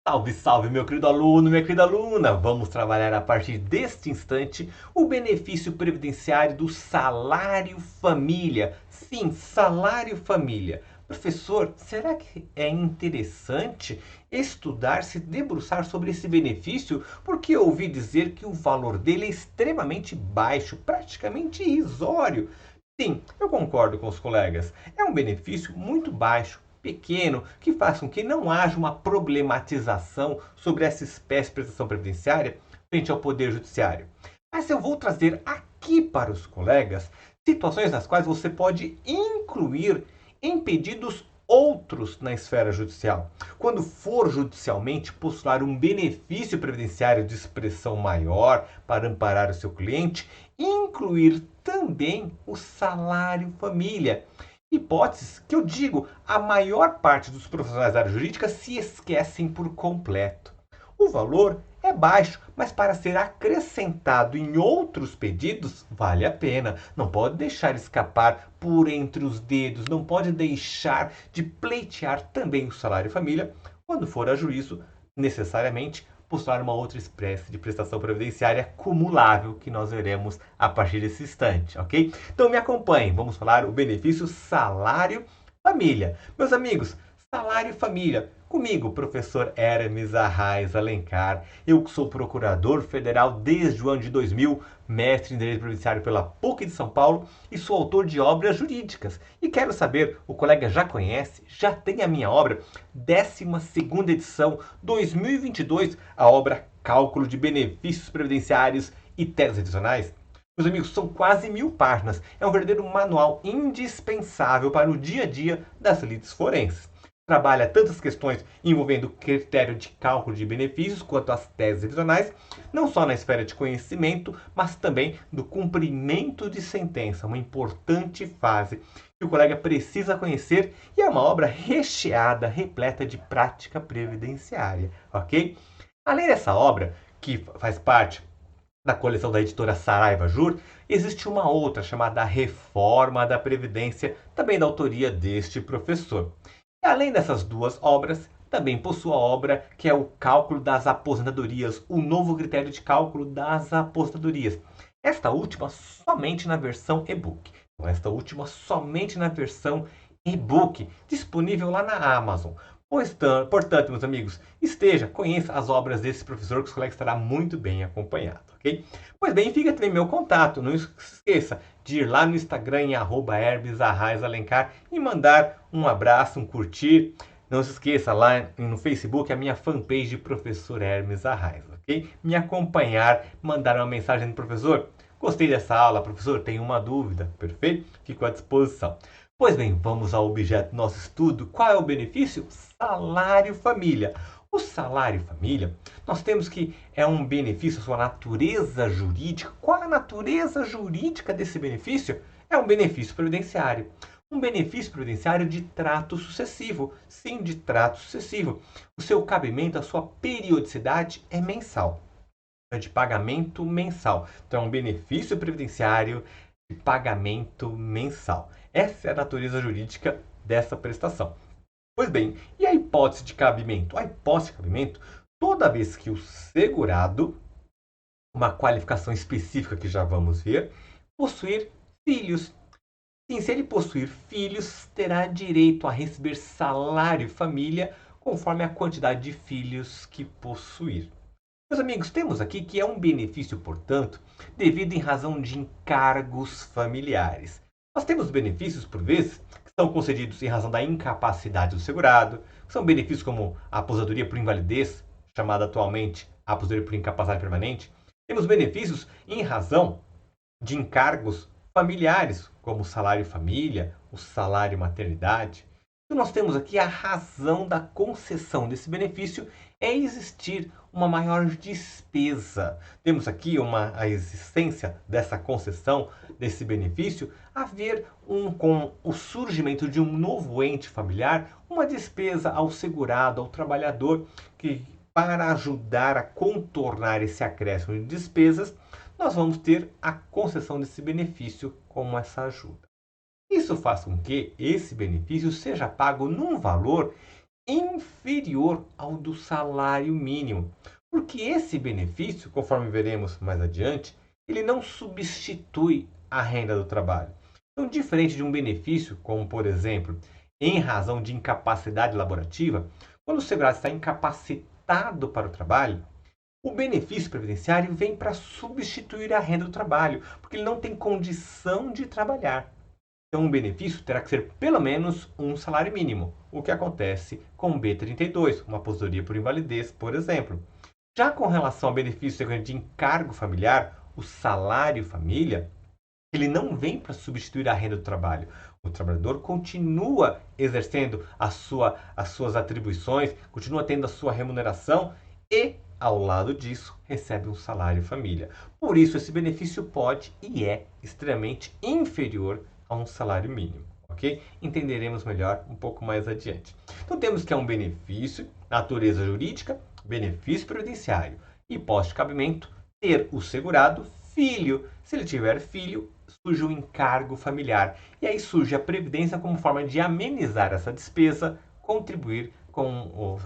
Salve, salve, meu querido aluno, minha querida aluna! Vamos trabalhar a partir deste instante o benefício previdenciário do salário família. Sim, salário família. Professor, será que é interessante estudar, se debruçar sobre esse benefício? Porque eu ouvi dizer que o valor dele é extremamente baixo, praticamente irrisório. Sim, eu concordo com os colegas. É um benefício muito baixo, pequeno, que faz com que não haja uma problematização sobre essa espécie de prestação previdenciária frente ao Poder Judiciário. Mas eu vou trazer aqui para os colegas situações nas quais você pode incluir em pedidos outros na esfera judicial. Quando for judicialmente postular um benefício previdenciário de expressão maior para amparar o seu cliente, incluir também o salário família. Hipóteses que eu digo, a maior parte dos profissionais da área jurídica se esquecem por completo. O valor é baixo, mas para ser acrescentado em outros pedidos, vale a pena. Não pode deixar escapar por entre os dedos, não pode deixar de pleitear também o salário família quando for a juízo, necessariamente postular uma outra espécie de prestação previdenciária acumulável que nós veremos a partir desse instante, ok? Então me acompanhem, vamos falar o benefício salário família. Meus amigos, salário família. Comigo, professor Hermes Arraes Alencar, eu que sou procurador federal desde o ano de 2000, mestre em Direito Previdenciário pela PUC de São Paulo e sou autor de obras jurídicas. E quero saber, o colega já conhece, já tem a minha obra, 12ª edição, 2022, a obra Cálculo de Benefícios Previdenciários e Teses Adicionais? Meus amigos, são quase 1000 páginas. É um verdadeiro manual indispensável para o dia a dia das lides forenses. Trabalha tantas questões envolvendo o critério de cálculo de benefícios quanto as teses revisionais, não só na esfera de conhecimento, mas também do cumprimento de sentença, uma importante fase que o colega precisa conhecer e é uma obra recheada, repleta de prática previdenciária, ok? Além dessa obra, que faz parte da coleção da editora Saraiva Jur, existe uma outra chamada Reforma da Previdência, também da autoria deste professor. E além dessas duas obras, também possui a obra que é o Cálculo das Aposentadorias, o novo critério de cálculo das aposentadorias. Esta última somente na versão e-book. Então, esta última somente na versão e-book, disponível lá na Amazon. Portanto, meus amigos, conheça as obras desse professor que o colega estará muito bem acompanhado, ok? Pois bem, fica também meu contato. Não se esqueça de ir lá no Instagram em @herbesarraisalencar e mandar um abraço, um curtir. Não se esqueça lá no Facebook a minha fanpage de Professor Hermes Arraes, ok? Me acompanhar, mandar uma mensagem no professor. Gostei dessa aula, professor, tenho uma dúvida, perfeito? Fico à disposição. Pois bem, vamos ao objeto do nosso estudo. Qual é o benefício? Salário família. O salário família, nós temos que é um benefício, sua natureza jurídica. Qual a natureza jurídica desse benefício? É um benefício previdenciário. Um benefício previdenciário de trato sucessivo. Sim, de trato sucessivo. O seu cabimento, a sua periodicidade é mensal. É de pagamento mensal. Então, é um benefício previdenciário de pagamento mensal. Essa é a natureza jurídica dessa prestação. Pois bem, e a hipótese de cabimento? A hipótese de cabimento, toda vez que o segurado, uma qualificação específica que já vamos ver, possuir filhos. Sim, se ele possuir filhos, terá direito a receber salário família conforme a quantidade de filhos que possuir. Meus amigos, temos aqui que é um benefício, portanto, devido em razão de encargos familiares. Nós temos benefícios, por vezes, que são concedidos em razão da incapacidade do segurado, que são benefícios como a aposentadoria por invalidez, chamada atualmente aposentadoria por incapacidade permanente. Temos benefícios em razão de encargos familiares, como o salário família, o salário maternidade. Então, nós temos aqui a razão da concessão desse benefício é existir uma maior despesa. Temos aqui a existência dessa concessão, desse benefício, haver com o surgimento de um novo ente familiar, uma despesa ao segurado, ao trabalhador, que para ajudar a contornar esse acréscimo de despesas, nós vamos ter a concessão desse benefício como essa ajuda. Isso faz com que esse benefício seja pago num valor inferior ao do salário mínimo. Porque esse benefício, conforme veremos mais adiante, ele não substitui a renda do trabalho. Então, diferente de um benefício, como por exemplo, em razão de incapacidade laborativa, quando o segurado está incapacitado para o trabalho, o benefício previdenciário vem para substituir a renda do trabalho, porque ele não tem condição de trabalhar. Então, o benefício terá que ser pelo menos um salário mínimo, o que acontece com o B32, uma aposentadoria por invalidez, por exemplo. Já com relação ao benefício de encargo familiar, o salário família, ele não vem para substituir a renda do trabalho. O trabalhador continua exercendo as suas atribuições, continua tendo a sua remuneração e, ao lado disso, recebe um salário família. Por isso, esse benefício pode e é extremamente inferior a um salário mínimo. Ok? Entenderemos melhor um pouco mais adiante. Então, temos que é um benefício, natureza jurídica, benefício previdenciário, hipótese de cabimento, ter o segurado filho. Se ele tiver filho, surge o encargo familiar. E aí surge a previdência como forma de amenizar essa despesa, contribuir com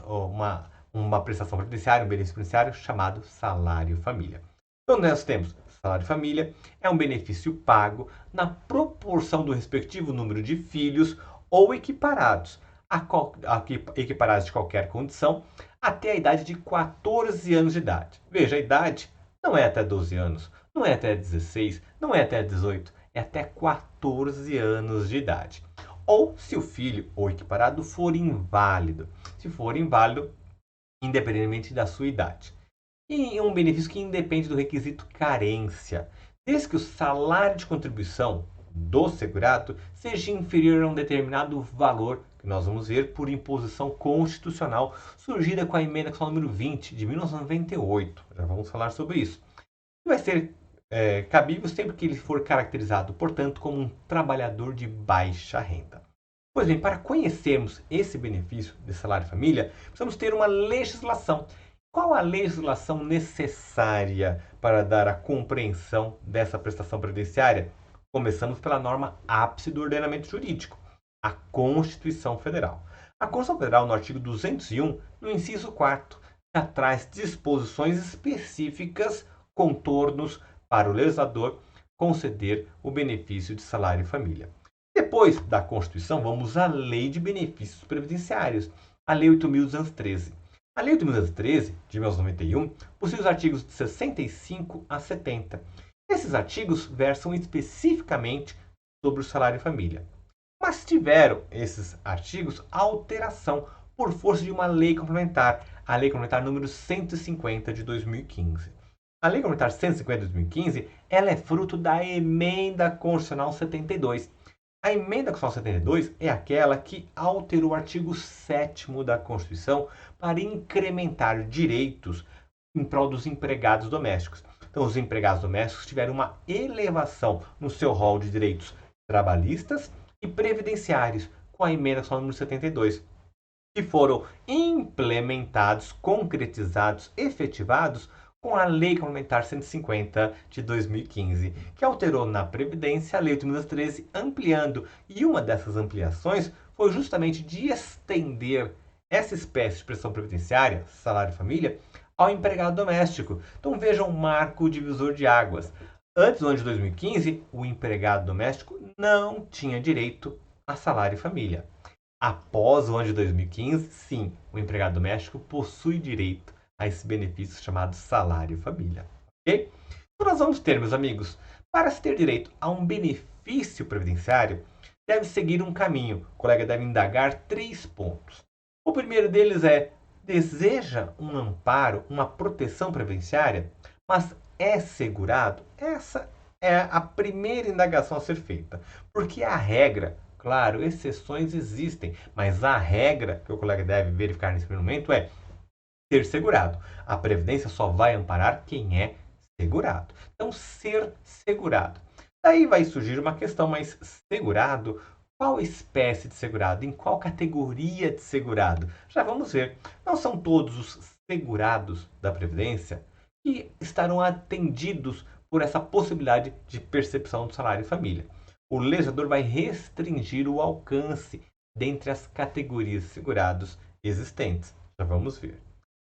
uma prestação previdenciária, um benefício previdenciário chamado salário família. Então nós temos salário família, é um benefício pago na proporção do respectivo número de filhos ou equiparados, equiparados de qualquer condição, até a idade de 14 anos de idade. Veja, a idade não é até 12 anos, não é até 16, não é até 18, é até 14 anos de idade. Ou se o filho ou equiparado for inválido. Se for inválido, independentemente da sua idade. E um benefício que independe do requisito carência, desde que o salário de contribuição do segurado seja inferior a um determinado valor, que nós vamos ver por imposição constitucional, surgida com a emenda constitucional número 20, de 1998. Já vamos falar sobre isso. Vai ser cabível sempre que ele for caracterizado, portanto, como um trabalhador de baixa renda. Pois bem, para conhecermos esse benefício de salário família, precisamos ter uma legislação. Qual a legislação necessária para dar a compreensão dessa prestação previdenciária? Começamos pela norma ápice do ordenamento jurídico, a Constituição Federal. A Constituição Federal, no artigo 201, no inciso 4º, já traz disposições específicas, contornos para o legislador conceder o benefício de salário família. Depois da Constituição, vamos à Lei de Benefícios Previdenciários, a Lei 8.213. A Lei 8.213, de 1991, possui os artigos de 65 a 70. Esses artigos versam especificamente sobre o salário família. Mas tiveram esses artigos alteração por força de uma lei complementar, a Lei Complementar número 150 de 2015. A Lei Complementar 150 de 2015, ela é fruto da Emenda Constitucional 72. A Emenda Constitucional 72 é aquela que alterou o artigo 7º da Constituição para incrementar direitos em prol dos empregados domésticos. Então, os empregados domésticos tiveram uma elevação no seu rol de direitos trabalhistas e previdenciários com a Emenda Constitucional número 72, que foram implementados, concretizados, efetivados com a Lei Complementar 150 de 2015, que alterou na Previdência a Lei 8.213, ampliando. E uma dessas ampliações foi justamente de estender essa espécie de prestação previdenciária, salário família, ao empregado doméstico. Então veja um marco divisor de águas. Antes do ano de 2015, o empregado doméstico não tinha direito a salário família. Após o ano de 2015, sim, o empregado doméstico possui direito a esse benefício chamado salário família. Ok? Então nós vamos ter, meus amigos, para se ter direito a um benefício previdenciário, deve seguir um caminho. O colega deve indagar 3 pontos. O primeiro deles é: deseja um amparo, uma proteção previdenciária, mas é segurado? Essa é a primeira indagação a ser feita. Porque a regra, claro, exceções existem, mas a regra que o colega deve verificar nesse primeiro momento é ser segurado. A Previdência só vai amparar quem é segurado. Então, ser segurado. Daí vai surgir uma questão, mas segurado, qual espécie de segurado? Em qual categoria de segurado? Já vamos ver. Não são todos os segurados da Previdência que estarão atendidos por essa possibilidade de percepção do salário família. O legislador vai restringir o alcance dentre as categorias de segurados existentes. Já vamos ver.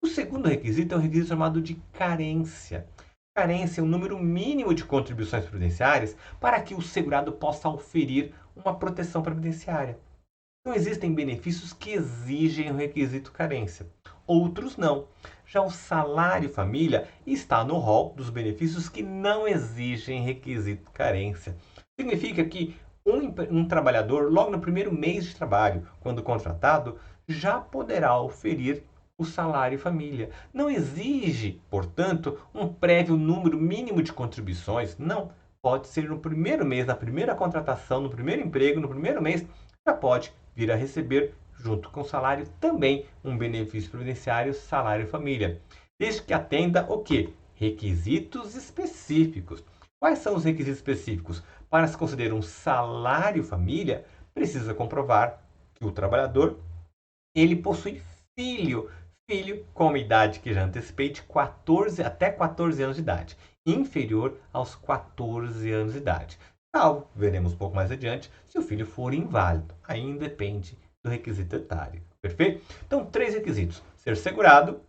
O segundo requisito é um requisito chamado de carência. Carência é um número mínimo de contribuições previdenciárias para que o segurado possa oferir uma proteção previdenciária. Então, existem benefícios que exigem o requisito carência, outros não. Já o salário família está no rol dos benefícios que não exigem requisito carência. Significa que um trabalhador, logo no primeiro mês de trabalho, quando contratado, já poderá oferir o salário família. Não exige, portanto, um prévio número mínimo de contribuições. Não. Pode ser no primeiro mês, na primeira contratação, no primeiro emprego, no primeiro mês, já pode vir a receber, junto com o salário, também um benefício previdenciário, salário família. Desde que atenda o quê? Requisitos específicos. Quais são os requisitos específicos? Para se considerar um salário família, precisa comprovar que o trabalhador ele possui filho com uma idade que já antecipei de 14 até 14 anos de idade, inferior aos 14 anos de idade. Salvo, veremos um pouco mais adiante, se o filho for inválido. Aí independe do requisito etário. Perfeito? Então, 3 requisitos. Ser segurado,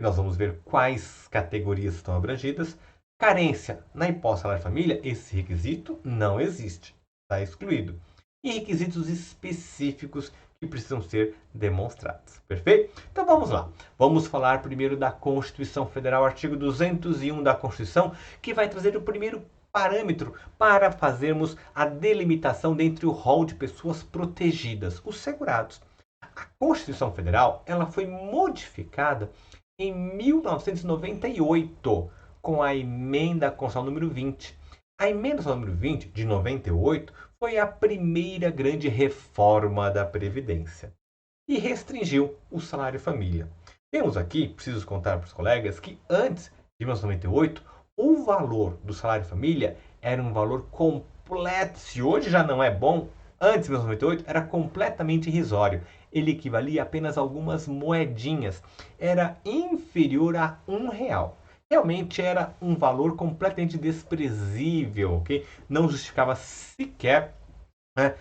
e nós vamos ver quais categorias estão abrangidas. Carência, na hipótese salário família, esse requisito não existe. Está excluído. E requisitos específicos que precisam ser demonstrados. Perfeito? Então vamos lá. Vamos falar primeiro da Constituição Federal, artigo 201 da Constituição, que vai trazer o primeiro parâmetro para fazermos a delimitação dentre o rol de pessoas protegidas, os segurados. A Constituição Federal ela foi modificada em 1998 com a emenda constitucional número 20. A emenda constitucional número 20 de 98 foi a primeira grande reforma da Previdência e restringiu o salário família. Temos aqui, preciso contar para os colegas, que antes de 1998, o valor do salário família era um valor completo. Se hoje já não é bom, antes de 1998 era completamente irrisório. Ele equivalia a apenas algumas moedinhas. Era inferior a R$ 1. Realmente era um valor completamente desprezível, ok? Não justificava sequer, né,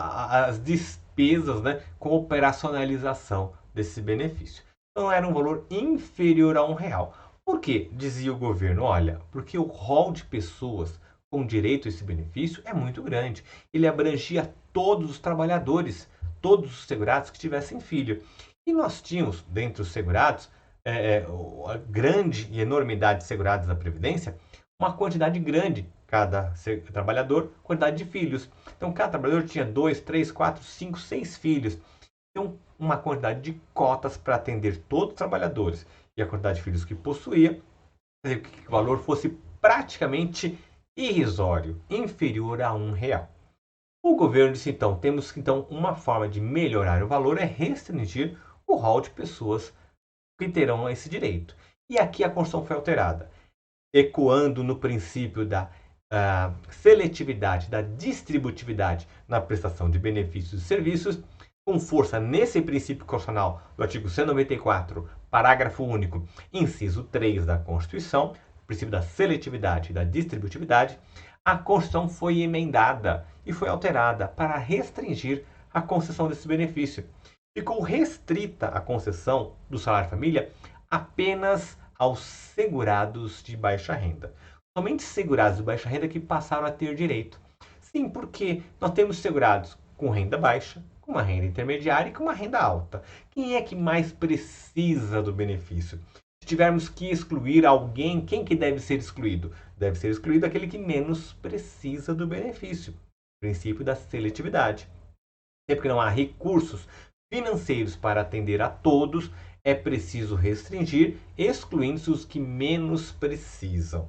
as despesas, né, com operacionalização desse benefício. Então era um valor inferior a R$ 1. Por quê? Dizia o governo, olha, porque o rol de pessoas com direito a esse benefício é muito grande. Ele abrangia todos os trabalhadores, todos os segurados que tivessem filho. E nós tínhamos, dentre os segurados, a grande e enormidade de segurados da Previdência, uma quantidade grande, cada trabalhador, quantidade de filhos. Então, cada trabalhador tinha 2, 3, 4, 5, 6 filhos. Então, uma quantidade de cotas para atender todos os trabalhadores e a quantidade de filhos que possuía, fazer com que o valor fosse praticamente irrisório, inferior a R$ 1. O governo disse, então, temos que, uma forma de melhorar o valor é restringir o rol de pessoas que terão esse direito. E aqui a Constituição foi alterada, ecoando no princípio da seletividade, da distributividade na prestação de benefícios e serviços, com força nesse princípio constitucional do artigo 194, parágrafo único, inciso 3 da Constituição, princípio da seletividade e da distributividade, a Constituição foi emendada e foi alterada para restringir a concessão desse benefício. Ficou restrita a concessão do salário família apenas aos segurados de baixa renda. Somente segurados de baixa renda que passaram a ter direito. Sim, porque nós temos segurados com renda baixa, com uma renda intermediária e com uma renda alta. Quem é que mais precisa do benefício? Se tivermos que excluir alguém, quem que deve ser excluído? Deve ser excluído aquele que menos precisa do benefício. Princípio da seletividade. Sempre que não há recursos financeiros para atender a todos, é preciso restringir, excluindo-se os que menos precisam.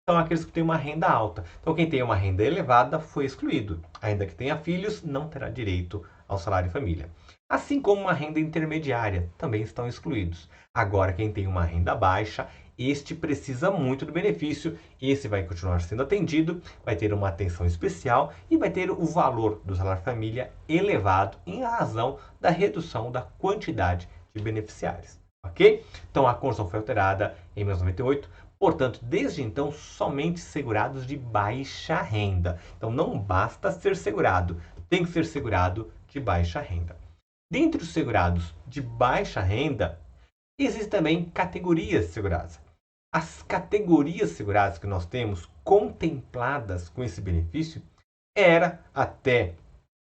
Então, aqueles que têm uma renda alta. Então, quem tem uma renda elevada foi excluído. Ainda que tenha filhos, não terá direito ao salário família. Assim como uma renda intermediária, também estão excluídos. Agora, quem tem uma renda baixa, este precisa muito do benefício, esse vai continuar sendo atendido, vai ter uma atenção especial e vai ter o valor do salário família elevado em razão da redução da quantidade de beneficiários. Ok? Então, a Constituição foi alterada em 1998. Portanto, desde então, somente segurados de baixa renda. Então, não basta ser segurado, tem que ser segurado de baixa renda. Dentre os segurados de baixa renda, existem também categorias seguradas. As categorias seguradas que nós temos contempladas com esse benefício era até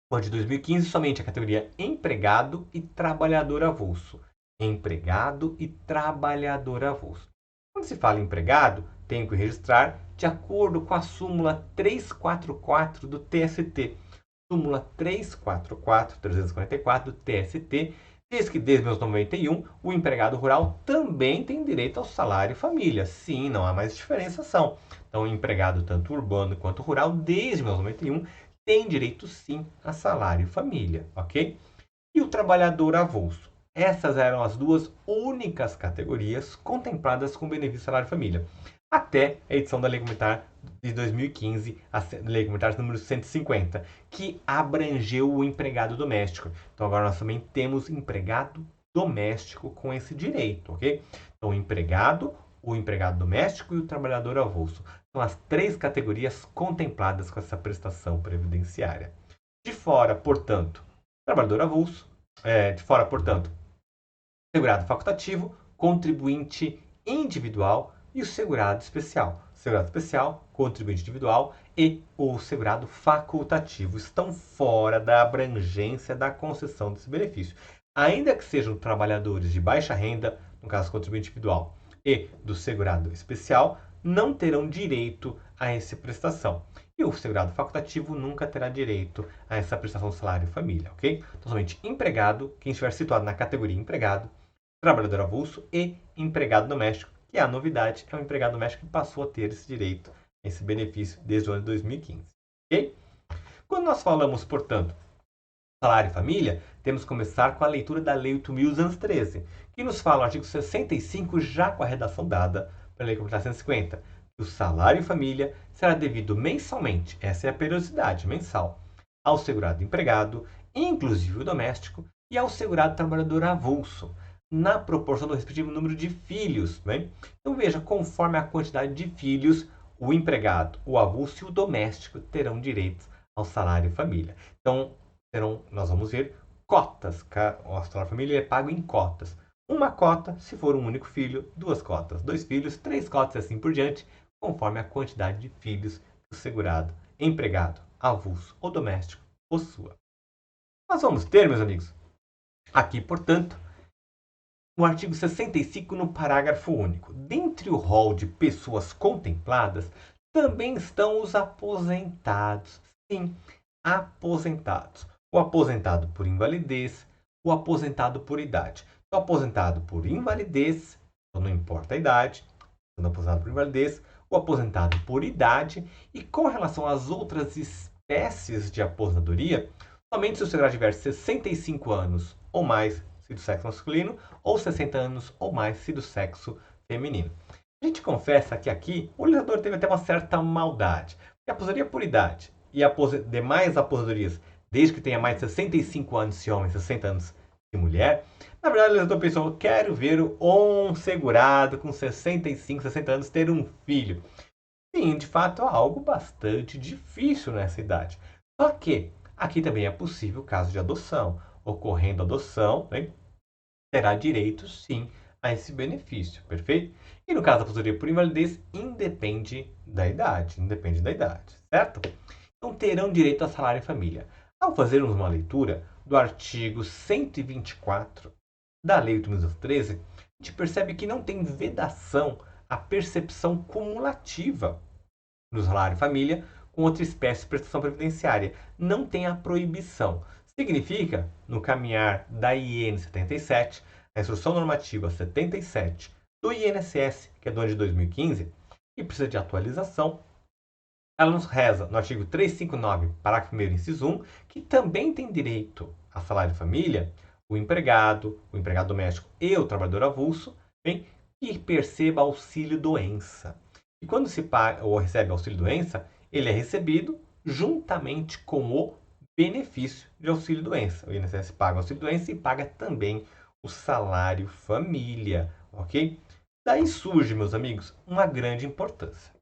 o ano de 2015 somente a categoria empregado e trabalhador avulso. Empregado e trabalhador avulso. Quando se fala empregado, tem que registrar de acordo com a súmula 344 do TST. Súmula 344 do TST diz que desde 1991 o empregado rural também tem direito ao salário família. Sim, não há mais diferenciação. Então, o empregado tanto urbano quanto rural, desde 1991, tem direito sim a salário família, ok? E o trabalhador avulso. Essas eram as duas únicas categorias contempladas com benefício salário família. Até a edição da Lei Complementar de 2015, a Lei Complementar número 150, que abrangeu o empregado doméstico. Então agora nós também temos empregado doméstico com esse direito, ok? Então o empregado doméstico e o trabalhador avulso. São as três categorias contempladas com essa prestação previdenciária. De fora, portanto, trabalhador avulso, segurado facultativo, contribuinte individual e o segurado especial. Segurado especial, contribuinte individual e o segurado facultativo estão fora da abrangência da concessão desse benefício. Ainda que sejam trabalhadores de baixa renda, no caso contribuinte individual, e do segurado especial, não terão direito a essa prestação. E o segurado facultativo nunca terá direito a essa prestação de salário e família, ok? Então, somente empregado, quem estiver situado na categoria empregado, trabalhador avulso e empregado doméstico, que é a novidade, é o empregado doméstico que passou a ter esse direito, esse benefício desde o ano de 2015, ok? Quando nós falamos, portanto, salário e família, temos que começar com a leitura da Lei 8.213, que nos fala no artigo 65, já com a redação dada pela Lei Complementar 150, que o salário e família será devido mensalmente, essa é a periodicidade mensal, ao segurado empregado, inclusive o doméstico, e ao segurado trabalhador avulso, na proporção do respectivo número de filhos. Né? Então veja, conforme a quantidade de filhos, o empregado, o avulso e o doméstico terão direito ao salário e família. Então, nós vamos ver cotas. O salário família é pago em cotas. Uma cota se for um único filho, duas cotas, dois filhos, três cotas e assim por diante, conforme a quantidade de filhos que o segurado, empregado, avulso ou doméstico possua. Nós vamos ter, meus amigos, aqui, portanto, no artigo 65, no parágrafo único. Dentre o rol de pessoas contempladas, também estão os aposentados. Sim, aposentados. O aposentado por invalidez, o aposentado por idade. O aposentado por invalidez, então não importa a idade, o aposentado por invalidez, o aposentado por idade, e com relação às outras espécies de aposentadoria, somente se o segurado tiver 65 anos ou mais, se do sexo masculino, ou 60 anos ou mais, se do sexo feminino. A gente confessa que aqui o legislador teve até uma certa maldade. Porque a aposentadoria por idade e demais aposentadorias, desde que tenha mais de 65 anos se homem, 60 anos se mulher, na verdade o legislador pensou, quero ver um segurado com 65, 60 anos ter um filho. Sim, de fato é algo bastante difícil nessa idade. Só que aqui também é possível o caso de adoção. Ocorrendo adoção, né, terá direito sim a esse benefício, perfeito? E no caso da aposentadoria por invalidez, independe da idade, certo? Então terão direito a salário e família. Ao fazermos uma leitura do artigo 124 da Lei 8.213, a gente percebe que não tem vedação à percepção cumulativa no salário e família com outra espécie de prestação previdenciária. Não tem a proibição. Significa, no caminhar da IN 77, a Instrução Normativa 77 do INSS, que é do ano de 2015, e precisa de atualização, ela nos reza no artigo 359, parágrafo 1º, inciso 1, que também tem direito a salário de família o empregado doméstico e o trabalhador avulso, bem, que perceba auxílio-doença. E quando se paga ou recebe auxílio-doença, ele é recebido juntamente com o benefício de auxílio-doença. O INSS paga o auxílio-doença e paga também o salário família, ok? Daí surge, meus amigos, uma grande importância.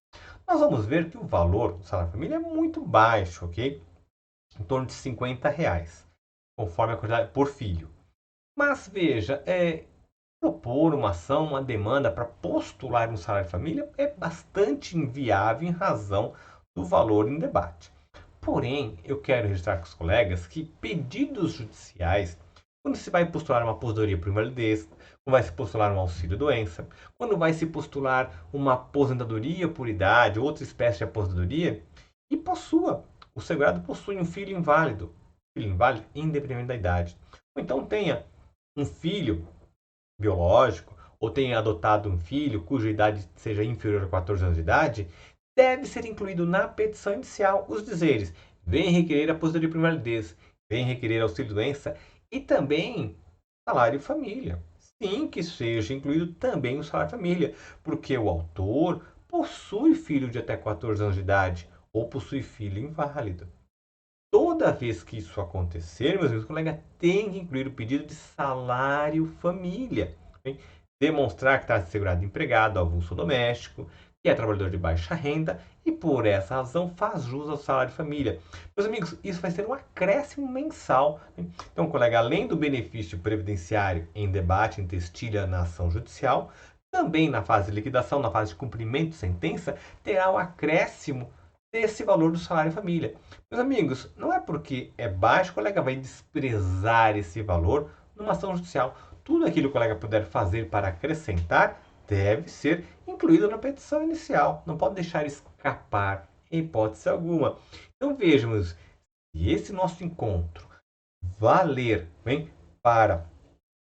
Nós vamos ver que o valor do salário família é muito baixo, ok? Em torno de R$ 50. conforme a quantidade por filho. Mas veja, propor uma ação, uma demanda para postular um salário família é bastante inviável em razão do valor em debate. Porém, eu quero registrar com os colegas que pedidos judiciais, quando se vai postular uma aposentadoria por invalidez, quando vai se postular um auxílio-doença, quando vai se postular uma aposentadoria por idade, outra espécie de aposentadoria, e o segurado possui um filho inválido independente da idade. Ou então tenha um filho biológico, ou tenha adotado um filho cuja idade seja inferior a 14 anos de idade, deve ser incluído na petição inicial os dizeres: vem requerer aposentadoria por invalidez, vem requerer auxílio-doença e também salário família. Sim, que seja incluído também o salário família, porque o autor possui filho de até 14 anos de idade ou possui filho inválido. Toda vez que isso acontecer, meus amigos, o colega tem que incluir o pedido de salário família. Hein? Demonstrar que está assegurado empregado, avulso doméstico, que é trabalhador de baixa renda e por essa razão faz jus ao salário família. Meus amigos, isso vai ser um acréscimo mensal. Hein? Então, o colega, além do benefício previdenciário em debate em testilha na ação judicial, também na fase de liquidação, na fase de cumprimento de sentença, terá o acréscimo desse valor do salário família. Meus amigos, não é porque é baixo que o colega vai desprezar esse valor numa ação judicial. Tudo aquilo que o colega puder fazer para acrescentar deve ser incluído na petição inicial. Não pode deixar escapar em hipótese alguma. Então vejamos, se esse nosso encontro valer, bem, para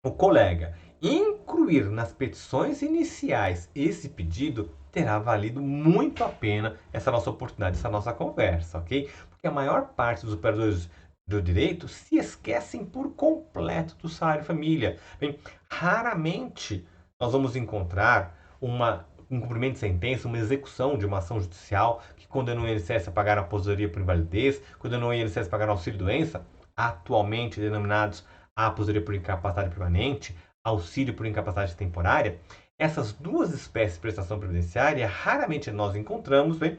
o colega incluir nas petições iniciais esse pedido, terá valido muito a pena essa nossa oportunidade, essa nossa conversa, ok? Porque a maior parte dos operadores do direito se esquecem por completo do salário família. Bem, raramente nós vamos encontrar um cumprimento de sentença, uma execução de uma ação judicial que condenou o INSS a pagar a aposentadoria por invalidez, condenou o INSS a pagar o auxílio-doença, atualmente denominados a aposentadoria por incapacidade permanente, auxílio por incapacidade temporária. Essas duas espécies de prestação previdenciária raramente nós encontramos, bem,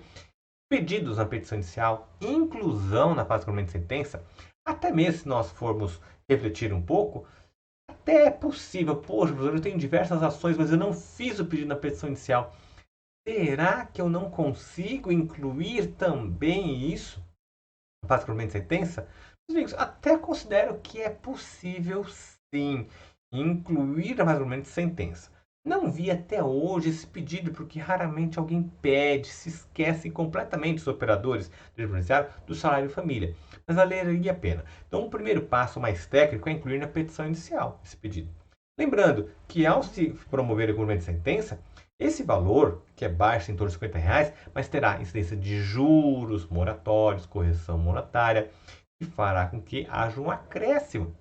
pedidos na petição inicial, inclusão na fase de cumprimento de sentença, até mesmo se nós formos refletir um pouco, até é possível. Poxa, professor, eu tenho diversas ações, mas eu não fiz o pedido na petição inicial. Será que eu não consigo incluir também isso na fase de cumprimento de sentença? Meus amigos, até considero que é possível sim incluir na fase de cumprimento de sentença. Não vi até hoje esse pedido, porque raramente alguém pede, se esquecem completamente os operadores do previdenciário do salário família. Mas valeria a pena. Então, o primeiro passo mais técnico é incluir na petição inicial esse pedido. Lembrando que ao se promover o cumprimento de sentença, esse valor, que é baixo em torno de R$ 50, mas terá incidência de juros, moratórios, correção monetária, que fará com que haja um acréscimo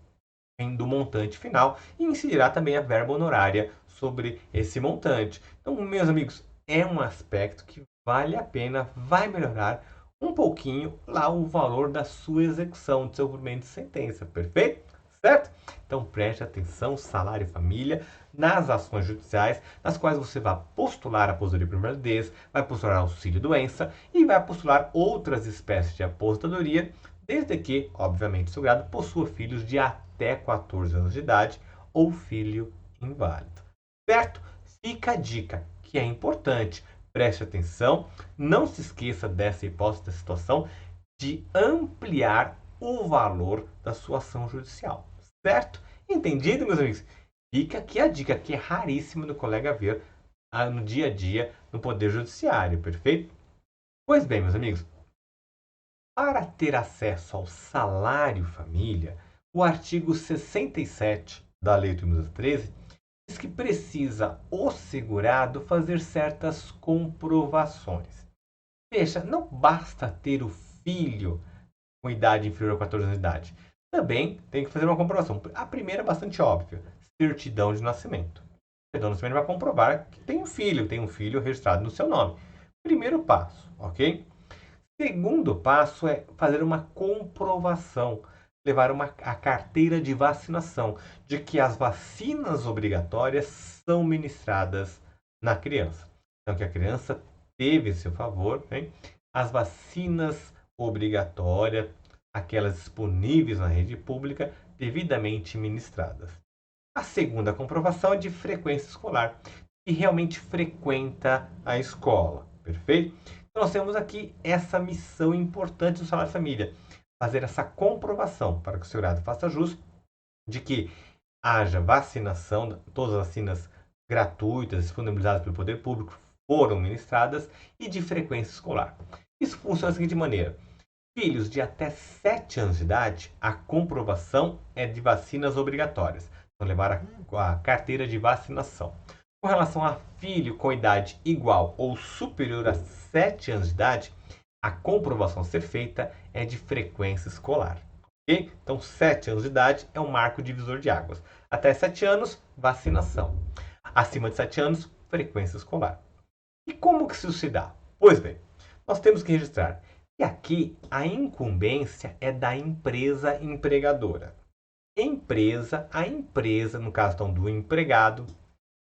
do montante final e incidirá também a verba honorária sobre esse montante. Então, meus amigos, é um aspecto que vale a pena, vai melhorar um pouquinho lá o valor da sua execução, do seu cumprimento de sentença, perfeito? Certo? Então preste atenção, salário família, nas ações judiciais, nas quais você vai postular a aposentadoria por invalidez, vai postular auxílio doença e vai postular outras espécies de aposentadoria, desde que, obviamente, o segurado possua filhos de até 14 anos de idade ou filho inválido. Certo? Fica a dica, que é importante. Preste atenção, não se esqueça dessa hipótese, da situação, de ampliar o valor da sua ação judicial. Certo? Entendido, meus amigos? Fica aqui a dica, que é raríssima do colega ver no dia a dia no Poder Judiciário, perfeito? Pois bem, meus amigos, para ter acesso ao salário família, o artigo 67 da Lei 8.213 diz que precisa o segurado fazer certas comprovações. Veja, não basta ter o filho com idade inferior a 14 anos de idade. Também tem que fazer uma comprovação. A primeira é bastante óbvia: certidão de nascimento. A certidão de nascimento vai comprovar que tem um filho registrado no seu nome. Primeiro passo, ok? Segundo passo é fazer uma comprovação, levar a carteira de vacinação, de que as vacinas obrigatórias são ministradas na criança. Então, que a criança teve em seu favor, né, as vacinas obrigatórias aquelas disponíveis na rede pública devidamente ministradas. A segunda comprovação é de frequência escolar, que realmente frequenta a escola, perfeito? Então, nós temos aqui essa missão importante do Salário Família, fazer essa comprovação para que o segurado faça jus de que haja vacinação, todas as vacinas gratuitas disponibilizadas pelo poder público foram ministradas e de frequência escolar. Isso funciona da seguinte maneira: filhos de até 7 anos de idade, a comprovação é de vacinas obrigatórias. Então, levar a carteira de vacinação. Com relação a filho com idade igual ou superior a 7 anos de idade, a comprovação a ser feita é de frequência escolar. Okay? Então, 7 anos de idade é um marco divisor de águas. Até 7 anos, vacinação. Acima de 7 anos, frequência escolar. E como que isso se dá? Pois bem, nós temos que registrar que aqui a incumbência é da empresa empregadora. A empresa, no caso então, do empregado,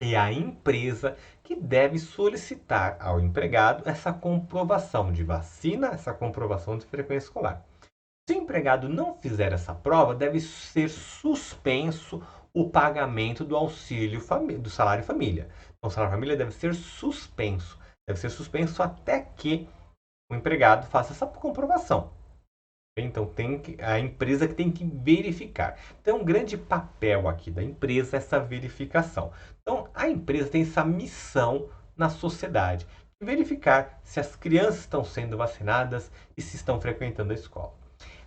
é a empresa que deve solicitar ao empregado essa comprovação de vacina, essa comprovação de frequência escolar. Se o empregado não fizer essa prova, deve ser suspenso o pagamento do auxílio do salário família. Então, o salário família deve ser suspenso. Deve ser suspenso até que o empregado faça essa comprovação. Então, a empresa que tem que verificar. Então, um grande papel aqui da empresa é essa verificação. Então, a empresa tem essa missão na sociedade, de verificar se as crianças estão sendo vacinadas e se estão frequentando a escola.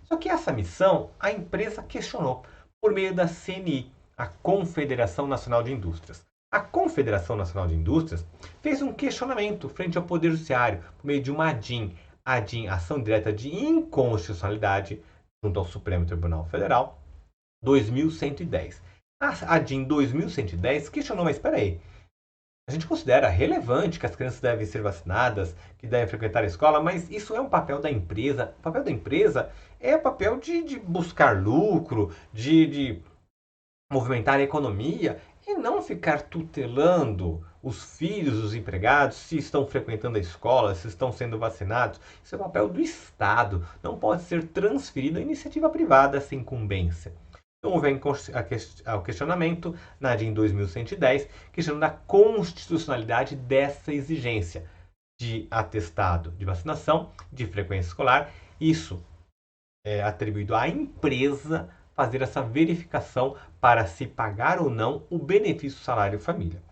Só que essa missão a empresa questionou por meio da CNI, a Confederação Nacional de Indústrias. A Confederação Nacional de Indústrias fez um questionamento frente ao Poder Judiciário por meio de uma ADIM, Ação Direta de Inconstitucionalidade, junto ao Supremo Tribunal Federal, 2110. A ADIM 2110 questionou, mas espera aí, a gente considera relevante que as crianças devem ser vacinadas, que devem frequentar a escola, mas isso é um papel da empresa. O papel da empresa é o papel de buscar lucro, de movimentar a economia e não ficar tutelando os filhos dos empregados se estão frequentando a escola, se estão sendo vacinados. Isso é o papel do Estado. Não pode ser transferido à iniciativa privada essa incumbência. Então, houve o questionamento na ADIM 2110, questionando a constitucionalidade dessa exigência de atestado de vacinação, de frequência escolar. Isso é atribuído à empresa fazer essa verificação para se pagar ou não o benefício salário família.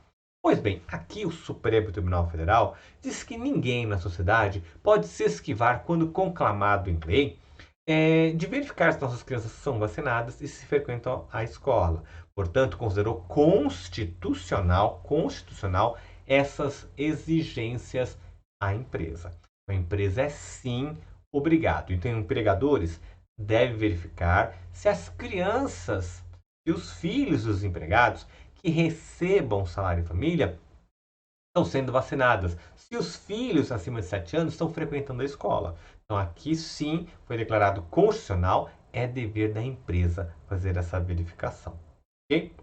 Pois bem, aqui o Supremo Tribunal Federal diz que ninguém na sociedade pode se esquivar quando conclamado em lei de verificar se nossas crianças são vacinadas e se frequentam a escola. Portanto, considerou constitucional essas exigências à empresa. A empresa é sim obrigado. Então, empregadores devem verificar se as crianças e os filhos dos empregados que recebam salário família estão sendo vacinadas. Se os filhos acima de 7 anos estão frequentando a escola. Então, aqui sim foi declarado constitucional, é dever da empresa fazer essa verificação. Okay?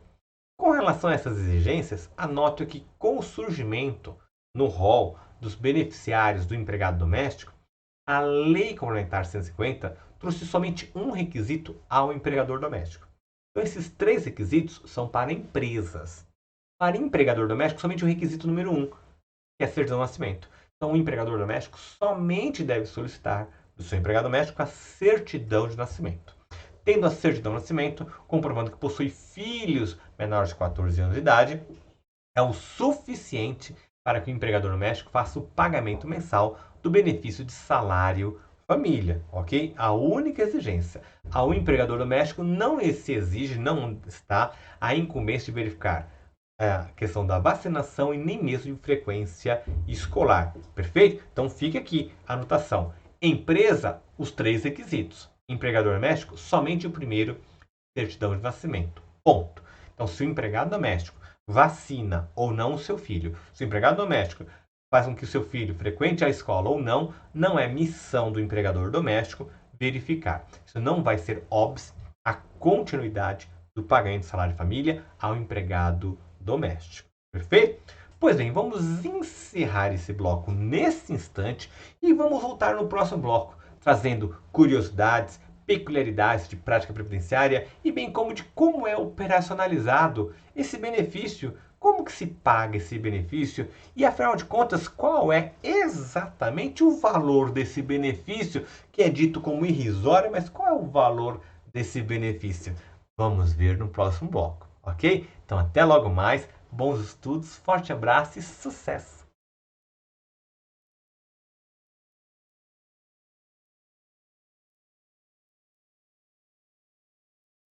Com relação a essas exigências, anote que com o surgimento no rol dos beneficiários do empregado doméstico, a Lei Complementar 150 trouxe somente um requisito ao empregador doméstico. Então, esses 3 requisitos são para empresas. Para empregador doméstico, somente o requisito número 1, que é a certidão de nascimento. Então, o empregador doméstico somente deve solicitar do seu empregado doméstico a certidão de nascimento. Tendo a certidão de nascimento, comprovando que possui filhos menores de 14 anos de idade, é o suficiente para que o empregador doméstico faça o pagamento mensal do benefício de salário família, ok? A única exigência. Ao empregador doméstico não se exige, não está a incumbência de verificar a questão da vacinação e nem mesmo de frequência escolar. Perfeito? Então fica aqui a anotação. Empresa, os 3 requisitos. Empregador doméstico, somente o primeiro, certidão de nascimento. Ponto. Então, se o empregado doméstico vacina ou não o seu filho, se o empregado doméstico faz com que o seu filho frequente a escola ou não, não é missão do empregador doméstico verificar. Isso não vai ser óbvio a continuidade do pagamento de salário de família ao empregado doméstico. Perfeito? Pois bem, vamos encerrar esse bloco nesse instante e vamos voltar no próximo bloco, trazendo curiosidades, peculiaridades de prática previdenciária e bem como de como é operacionalizado esse benefício, como que se paga esse benefício e, afinal de contas, qual é exatamente o valor desse benefício, que é dito como irrisório, mas qual é o valor desse benefício? Vamos ver no próximo bloco, ok? Então, até logo mais, bons estudos, forte abraço e sucesso!